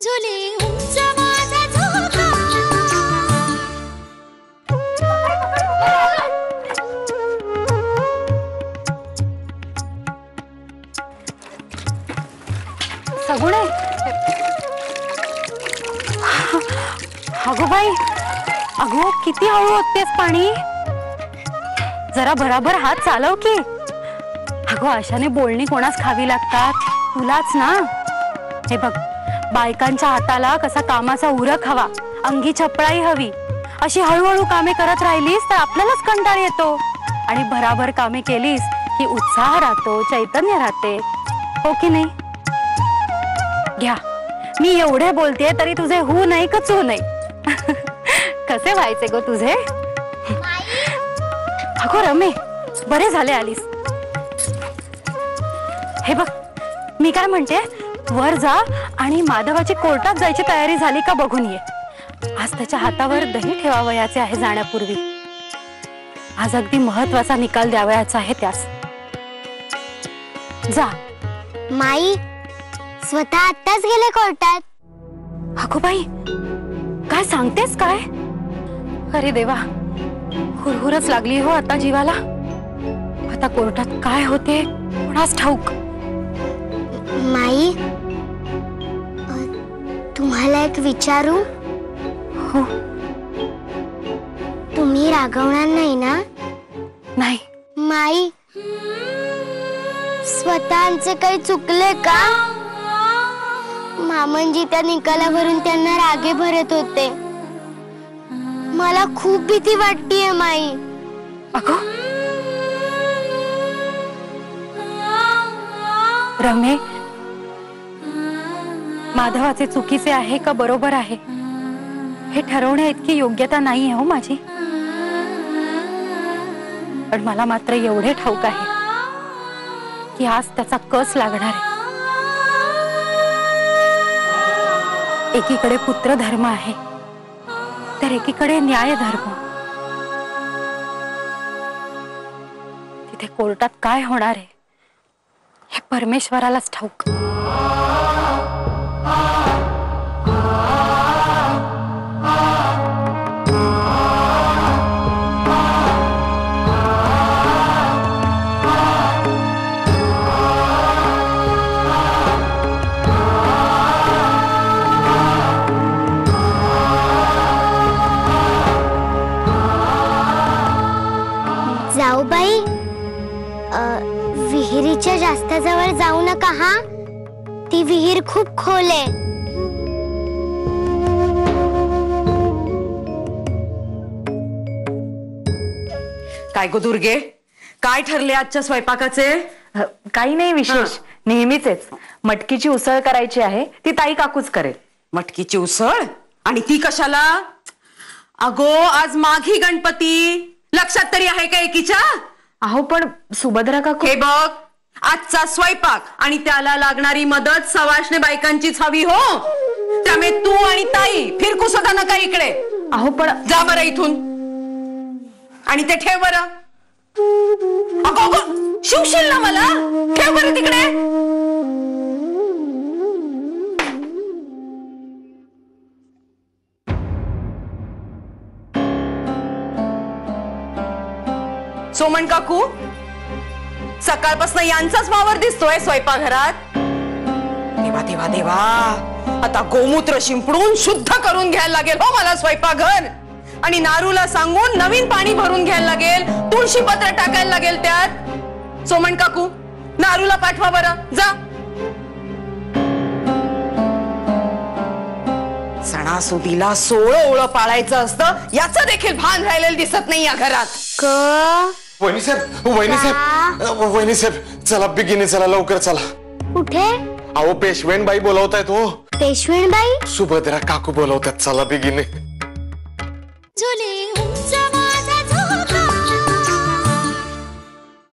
झुले उंच माझा झोका. सगुणे, अगो बाई, अगो किती हळू ओततेस पाणी. जरा भराभर हात चालव की. अगो अशाने बोलणी कोणास खावी लागतात, तुलाच ना. हे बघ, बायकांच्या हाताला कसा कामाचा उरक हवा, अंगी चपळाई हवी. अशी हळूहळू कामे करत राहिलीस तर आपल्यालाच कंटाळ येतो. आणि भराभर कामे केलीस की उत्साह राहतो, चैतन्य राहते, हो की नाही. घ्या, मी एवढे बोलतेय तरी तुझे हो नाही का चू नाही. कसे व्हायचे गो तुझे. अगो रमे, बरे झाले आलीस. हे बघ, मी काय म्हणते, वर जा आणि माधवाची कोर्टात जायची तयारी झाली का बघून ये. आज त्याच्या हातावर दही ठेवावयाचे आहे जाण्यापूर्वी. आज अगदी महत्वाचा निकाल द्यावयाचा आहे त्यास. जा. माई स्वतः आत्ताच गेले कोर्टात. अगो बाई, काय सांगतेस काय. अरे देवा, हुरहुरच लागली हो आता जीवाला. आता कोर्टात काय होते कोणास ठाऊक. माई, तुम्हाला एक विचारू. हो. तुम्ही रागवणार नाही ना. नाही. माई, स्वतःचे काही चुकले का. मामनजी त्या निकालावरून त्यांना रागे भरत होते. मला खूप भीती वाटतेय माई. अगो रमे, माधवाचे चुकीचे आहे का बरोबर आहे हे ठरवण्या इतकी योग्यता नाही हो माझी. पण मला मात्र एवढे ठाऊक आहे की आज त्याचा कस लागणार आहे. एकीकडे पुत्र धर्म आहे तर एकीकडे न्याय धर्म. तिथे कोर्टात काय होणार आहे हे परमेश्वरालाच ठाऊक. जाऊबाई, विहिरीच्या जास्त जवळ जाऊ नका हा. ती विहीर खूप खोल आहे. काय गो दुर्गे, काय ठरले आजच्या स्वयंपाकाचे. काही नाही विशेष, नेहमीचेच. मटकीची उसळ करायची आहे, ती ताई काकूच करेल. मटकीची उसळ, आणि ती कशाला. अगो आज माघी गणपती, लक्षात तरी आहे का एकीच्या. अहो पण सुभद्रा काकू. हे बघ, आजचा स्वयंपाक आणि त्याला लागणारी मदत सवाष्णे बायकांचीच हवी हो. त्यामुळे तू आणि ताई फिरकू सुद्धा नका इकडे. अहो पण जा बरं इथून आणि ते ठेव बरं. अगो अगो, शिवशील ना मला. ठेव बरं तिकडे. सोमन काकू, सकाळपासून यांचाच वावर दिसतोय स्वयंपाकघरात. देवा देवा देवा, आता गोमूत्र शिंपडून शुद्ध करून घ्यायला लागेल हो मला स्वयंपाकघर. आणि नारूला सांगून नवीन पाणी भरून घ्यायला लागेल, तुळशी पत्र टाकायला लागेल त्यात. सोमन काकू, नारूला पाठवा बरं, जा. सणासुदीला 16 ओळं पाळायचं असतं, याचं देखील भान राहिलेलं दिसत नाही या घरात. वहिनी साहेब, वहिनी साहेब, वहिनी साहेब, चला बिगिनी, चला लवकर चला. कुठे. अहो पेशवेनबाई बोलवतायत हो. पेशवेनबाई. सुभद्रा काकू बोलवतात, चला बिगिनी. झुले उंच